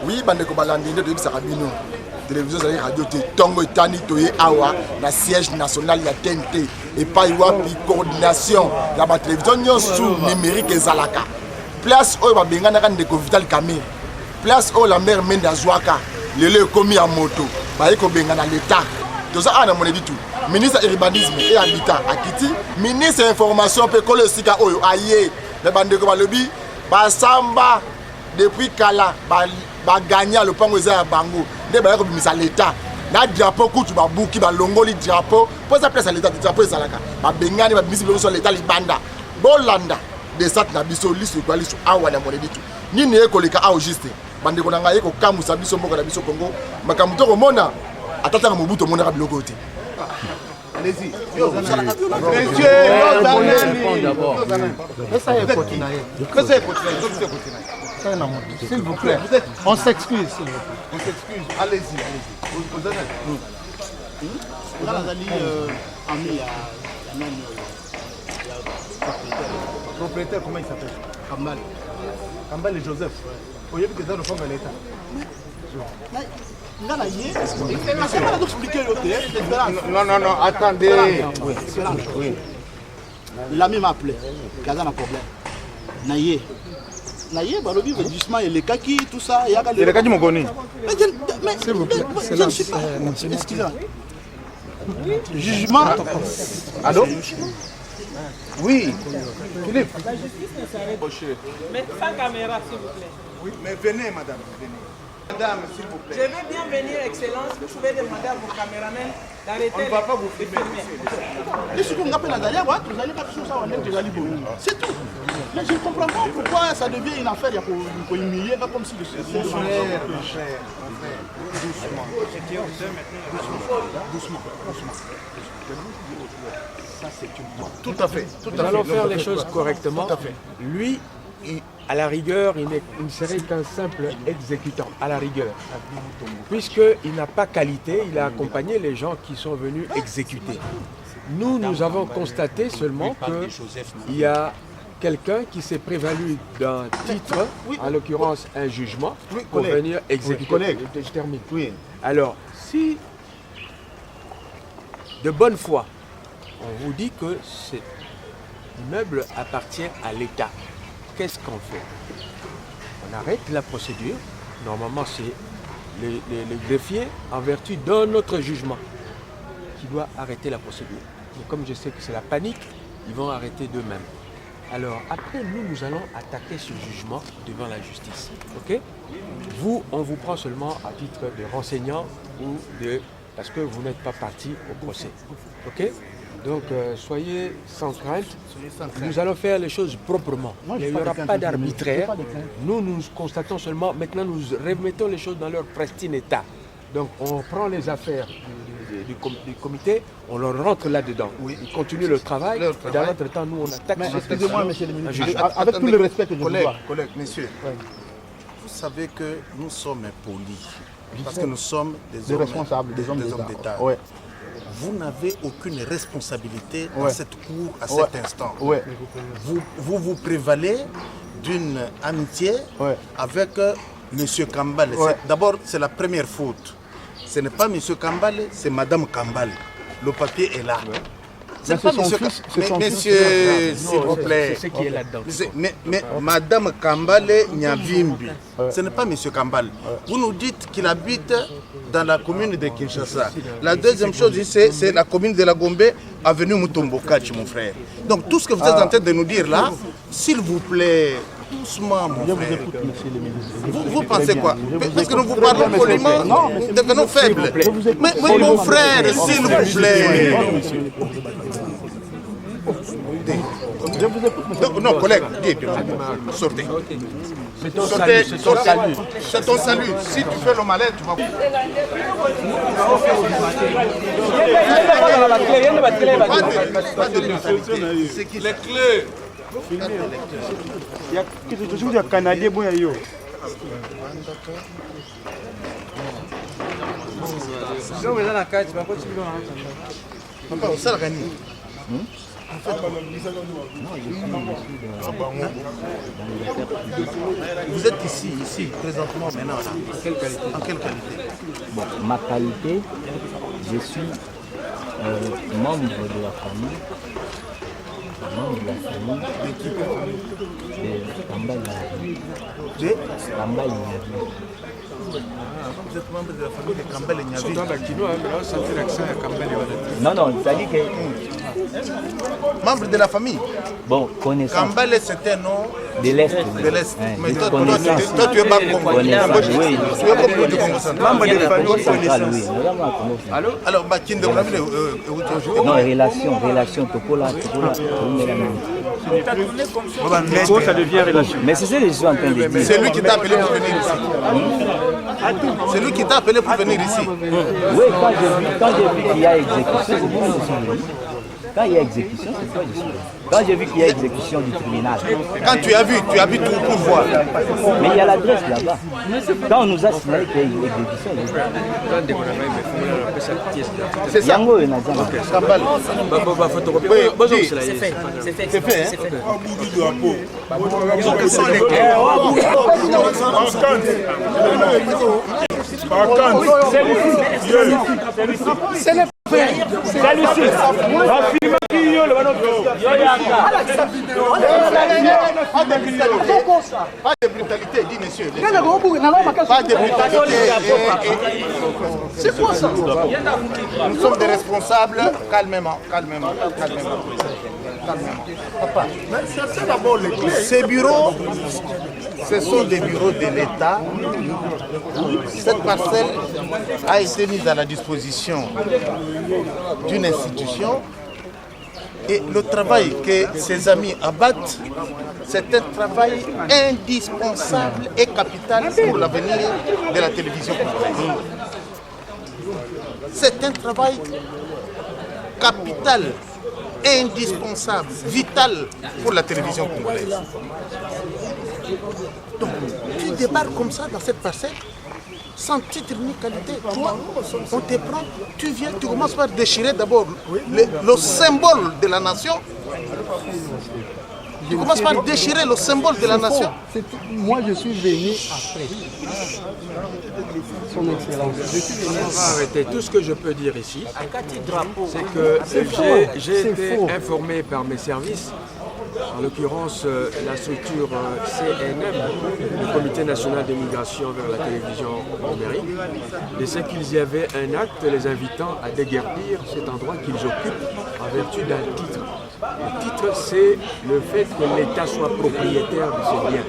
Oui, bandeko balandi nde toyebisa kabino. Télévision zali radio te tongo etani toye awa na siège national ya TNT et pas wapi coordination ya ba télévision nyonso numérique ezalaka. Place oyo babengana ka ndeko Vital Kamerhe. Place oyo la mère Menda Zwaka lelo ekomi ya moto baye ko bengana l'état. Toza ana monedi tout. Ministre urbanisme et habitat akiti, ministre information pe kolo sika oyo aye. Le bandeko balobi basamba depuis kala ba gagner le pango za bango. Nde ba ko bimisa l'état. Na drapeau kutu ba buki ba longoli drapeau. Pour ça place à l'état drapeau ezalaka. Ba bengani ba bimisi sur l'état libanda. Bolanda de sat na biso liso kwa liso awa na monedi tout. Nini ekoleka awo juste. Bandeko na ngai ko kamusa biso moko na biso Congo. Makambo to komona atata ka mobuto mona ka biloko te. Allez-y. S'il vous plaît. On s'excuse. Allez-y. Propriétaire, comment il s'appelle? Kambal. Kambal et Joseph. Vous voyez que dans le fond de l'État. Non, attendez. Oui. L'ami m'a appelé. Il y a un problème. Naïe, balobi, justement, il y a les kaki, tout ça. Il y a les kaki, mon connu. Mais je ne suis pas. Excusez-moi. Jugement. Allô? Oui. Philippe. Mais sans caméra, s'il vous plaît. Oui, mais venez, madame. Venez. Madame, s'il vous plaît. Je vais bien venir, Excellence. Vous pouvez demander à vos caméramens d'arrêter. On ne va pas vous filmer. C'est tout. Mais je ne comprends pas pourquoi ça devient une affaire pour humilier, pas comme si le Doucement. Ça, c'est une... Tout à fait. Nous allons faire les choses correctement. Tout à fait. Lui, à la rigueur, il ne serait qu'un simple exécutant, à la rigueur. Puisqu'il n'a pas qualité, il a accompagné les gens qui sont venus exécuter. Nous avons constaté seulement qu'il y a quelqu'un qui s'est prévalu d'un titre, en l'occurrence un jugement, pour venir exécuter. Je termine. Alors, si de bonne foi, on vous dit que cet immeuble appartient à l'État, qu'est-ce qu'on fait? On arrête la procédure. Normalement, c'est le greffier, en vertu d'un autre jugement, qui doit arrêter la procédure. Mais comme je sais que c'est la panique, ils vont arrêter d'eux-mêmes. Alors, après, nous allons attaquer ce jugement devant la justice. Ok? Vous, on vous prend seulement à titre de renseignant ou de... parce que vous n'êtes pas parti au procès. Ok? Donc, soyez sans crainte. Nous allons faire les choses proprement. Il n'y aura pas d'arbitraire. Nous constatons seulement, maintenant, nous remettons les choses dans leur pristine état. Donc, on prend les affaires du comité, on leur rentre là-dedans. Ils continuent le travail. Et dans notre temps, nous, on attaque. Excusez-moi, monsieur le ministre. Avec tout le respect que je vous dois. Collègues, messieurs, vous savez que nous sommes polis. Parce que nous sommes des responsables, des hommes d'État. Vous n'avez aucune responsabilité dans cette cour à cet instant. Vous prévalez d'une amitié avec M. Kambal. D'abord, c'est la première faute. Ce n'est pas M. Kambal, c'est Mme Kambal. Le papier est là. C'est pas monsieur, s'il vous plaît. C'est ce qui est là-dedans. Mais Madame Kambale Nyavimbi, ce n'est pas monsieur Kambale. Vous nous dites qu'il habite dans la commune de Kinshasa. La deuxième chose, c'est la commune de la Gombe, avenue Mutombokachi, mon frère. Donc tout ce que vous êtes en train de nous dire là, s'il vous plaît, doucement, mon frère. Vous pensez quoi? Parce que nous vous parlons poliment, devenons faibles. Mais mon frère, s'il vous plaît. Non, collègue, sortez. C'est ton salut. C'est ton salut. Si tu fais le malin, tu vas... Pas de responsabilité. Les clés. Il y a quelque chose de canadien. Vous êtes ici, présentement, maintenant, là. En quelle qualité? Bon, ma qualité, je suis membre de la famille. Membre de la famille de Kambale Nyavi. Kambale Nyavi. Vous êtes membre de la famille de Kambale Nyavi. Dans la kino, on sentir l'accent à Kambale. Non, c'est-à-dire que... Membre de la famille. Bon, connaissance. Kambale, c'est un nom de l'Est. De l'Est. Mais de toi, connaissance. tu es pas Congo. Connaissance, oui. Tu es pas du Congo central. Membre de la famille Centrale, connaissance. oui. Allô? Alors, Bakinde, vous avez Non, relation, Tokola, Méco, ça devient relation. mais c'est ce que je suis en train de dire. c'est lui qui t'a appelé pour venir ici. C'est lui qui t'a appelé pour venir ici. Oui, quand j'ai vu qu'il y a exécution, c'est moi je suis venu. Quand il y a exécution, c'est toi je suis venu. Quand j'ai vu qu'il y a exécution du tribunal. Quand tu as vu tout pour voir. Mais il y a l'adresse là-bas. Quand on nous a signalé qu'il y a une exécution, C'est ça. Yango et Nadjama. Kambale. C'est fait. C'est fait, hein? Pas de brutalité, dit monsieur. Pas de brutalité. C'est quoi ça? Nous sommes des responsables. Calmement. Papa, ces bureaux, ce sont des bureaux de l'État. Cette parcelle a été mise à la disposition d'une institution. Et le travail que ses amis abattent, c'est un travail indispensable et capital pour l'avenir de la télévision congolaise. C'est un travail capital, indispensable, vital pour la télévision congolaise. Donc, tu débarques comme ça dans cette parcelle, sans titre ni qualité. Toi, on te prend, tu viens, tu commences par déchirer d'abord le symbole de la nation. Tu commences par déchirer le symbole de la nation. Moi, je suis venu après. Son Excellence. Je suis venu On va arrêter. Tout ce que je peux dire ici, c'est que j'ai été informé par mes services, en l'occurrence la structure CNM, le Comité national des migrations vers la télévision numérique, et c'est qu'il y avait un acte les invitant à déguerpir cet endroit qu'ils occupent en vertu d'un titre. Le titre, c'est le fait que l'État soit propriétaire de ce bien.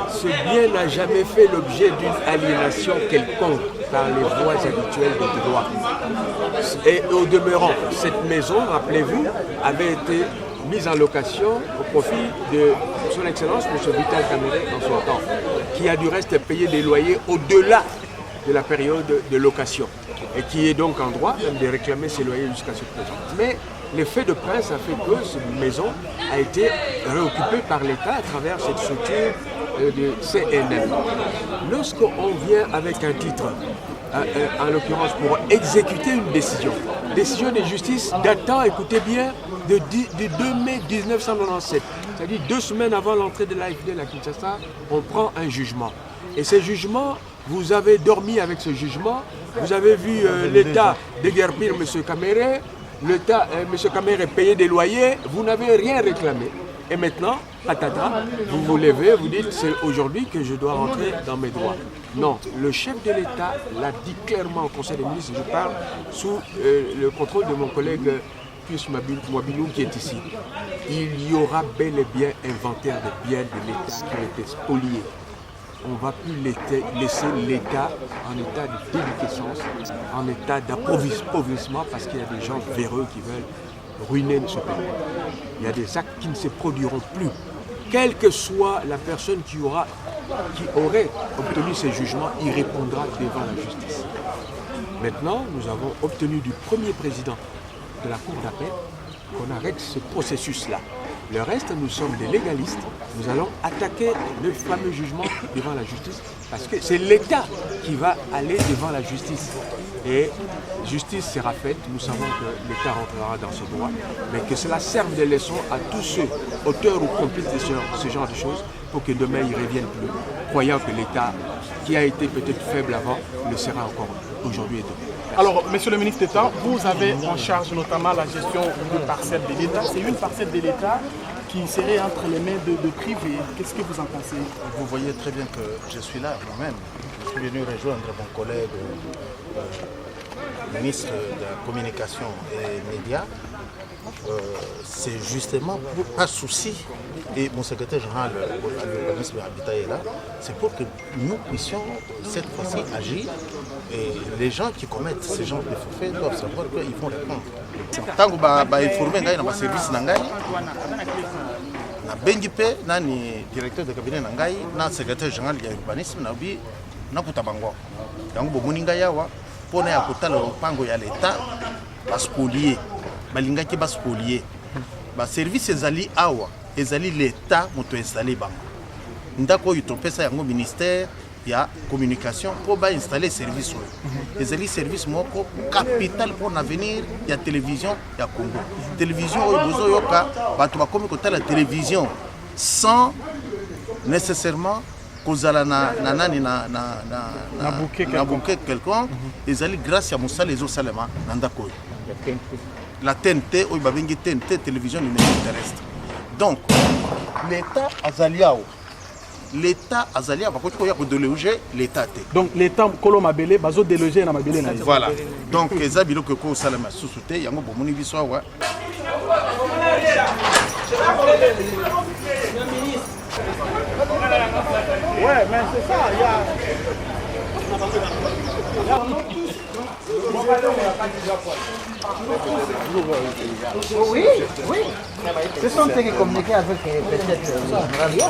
Ce bien n'a jamais fait l'objet d'une aliénation quelconque par les voies habituelles de droit. Et au demeurant, cette maison, rappelez-vous, avait été mise en location au profit de son Excellence, M. Vital Kamerhe, dans son temps, qui a du reste payé des loyers au-delà de la période de location et qui est donc en droit même de réclamer ses loyers jusqu'à ce présent. Mais l'effet de prince a fait que cette maison a été réoccupée par l'État à travers cette structure de CNM. Lorsqu'on vient avec un titre, en l'occurrence pour exécuter une décision de justice datant, écoutez bien, du 2 mai 1997, c'est-à-dire 2 semaines avant l'entrée de l'AFD à Kinshasa, on prend un jugement. Et ce jugement, vous avez dormi avec ce jugement, vous avez vu l'État déguerpir M. Kamerhe, M. Kamerhe payer des loyers, vous n'avez rien réclamé. Et maintenant, patata, vous vous levez, vous dites c'est aujourd'hui que je dois rentrer dans mes droits. Non, le chef de l'État l'a dit clairement au Conseil des ministres, je parle sous le contrôle de mon collègue Pius Mwabilou qui est ici. Il y aura bel et bien inventaire des biens de l'État qui ont été spoliés. On ne va plus laisser l'État en état de déliquescence, en état d'appauvrissement parce qu'il y a des gens véreux qui veulent ruiner ce pays. Il y a des actes qui ne se produiront plus. Quelle que soit la personne qui aurait obtenu ces jugements, il répondra devant la justice. Maintenant, nous avons obtenu du premier président de la Cour d'appel qu'on arrête ce processus-là. Le reste, nous sommes des légalistes. Nous allons attaquer le fameux jugement devant la justice parce que c'est l'État qui va aller devant la justice. Et justice sera faite. Nous savons que l'État rentrera dans ses droits, mais que cela serve de leçon à tous ceux, auteurs ou complices de ce genre de choses, pour que demain ils ne reviennent plus, croyant que l'État, qui a été peut-être faible avant, le sera encore aujourd'hui et demain. Alors, monsieur le ministre d'État, vous avez en charge notamment la gestion de parcelles de l'État. C'est une parcelle de l'État qui serait entre les mains de privés. Qu'est-ce que vous en pensez? Vous voyez très bien que je suis là moi-même. Je suis venu rejoindre mon collègue ministre de la Communication et Médias. C'est justement par souci, et mon secrétaire général à l'urbanisme et l'habitat est là, c'est pour que nous puissions cette fois-ci agir et les gens qui commettent ce genre de faits doivent savoir qu'ils vont répondre. Tant que je suis informé dans le service, bengi pe nani directeur de cabinet nangai na secrétaire général ya urbanisme na bi na kutabango yango bomuni ngai yawa pona ya kotala lopango ya l'État baspolier balingaki baspolier ba service ezali awa ezali l'État moto installé bango ndako yitopesa yango ministère ya communication pour ba installer service ezali service moko capital pour l'avenir ya télévision ya Congo télévision oyo yoka bato bakomi kotala télévision sans nécessairement kozala na bouquet quelconque ezali grâce à Moussa les Salema nandako la TNT oyo babengi TNT télévision numérique terrestre. Donc l'État azaliao l'État azalia va ko déloger l'État. Donc l'État kolo mabele bazo déloger na mabele na. Voilà. Donc eza biloko ko salama susute yango bomoni biso wa. Ouais, mais c'est ça, il y a Oui, oui. Ce sont ceux qui communiquent avec peut-être Radio.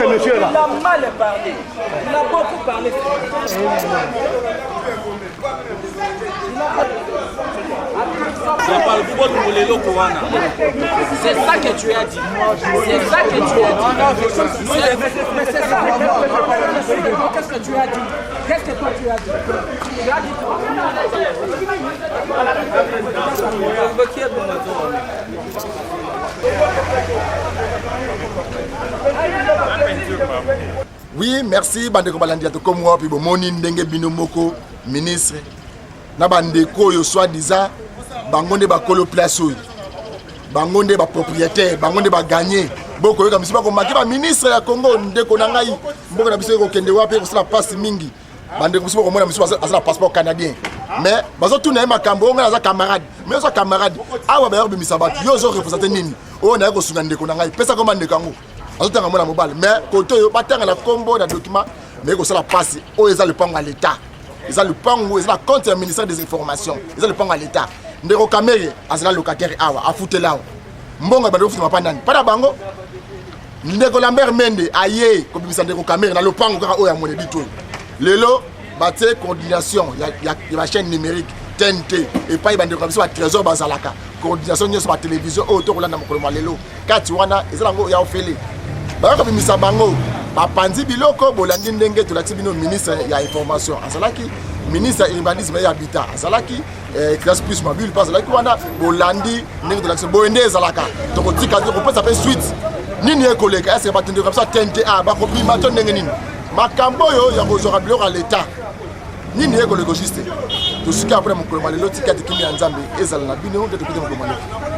ce monsieur là. Il a mal parlé. Il a beaucoup parlé. C'est ça que tu as dit. C'est ça que tu as dit. Mais c'est ça. Qu'est-ce que tu as dit? Qu'est-ce que toi tu as dit? Tu as dit Oui, merci bandeko balandi to comme moi puis moni ndenge bino moko ministre na bandeko yo soi-disant bangonde ba kolo place oyo bangonde ba propriétaire bangonde ba gagner boko yo comme si ba ko maki ba ministre ya Congo ndeko na ngai mboko na biso ko kende wapi ko sala passe mingi bandeko biso ko mona biso asala passeport canadien mais bazo tuna makambo nga za camarade mais so camarade awa ba yorbi misabati yo zo représenter nini o na ko sunga ndeko na ngai pesa ko mandeko ngo azotanga mona mobile mais koto yo batanga la combo na document mais ko sala passe o eza le pango à l'état eza le pango eza compte du ministère des informations eza le pango à l'état ndeko kamere azala locataire awa afutela mbongo ba ndofuma pa nani para bango ndeko Lambert Mende aye ko bimisa ndeko kamere na le pango ka o ya mone bito lelo batte coordination ya la chaîne numérique TNT et pas bande comme ça trésor bazalaka coordination nyos ba télévision auto kolanda mokolo malelo kati wana ezala ngo ya ofele ba ko bimisa bango ba panzi biloko bolandi ndenge to lati bino ministre ya information azalaki ministre ya urbanisme et habitat azalaki classe plus mobile pas azalaki wana bolandi ndenge to lati boende ezalaka to kotika to pesa pe suite nini ekoleka est-ce que ba tende comme ça TNT a ba ko bima to ndenge nini makambo yo ya kozora biloko à l'état nini ekoleka juste to suka après mokolo malelo tikati kimi ya nzambe ezala na bino nde to pete mokolo malelo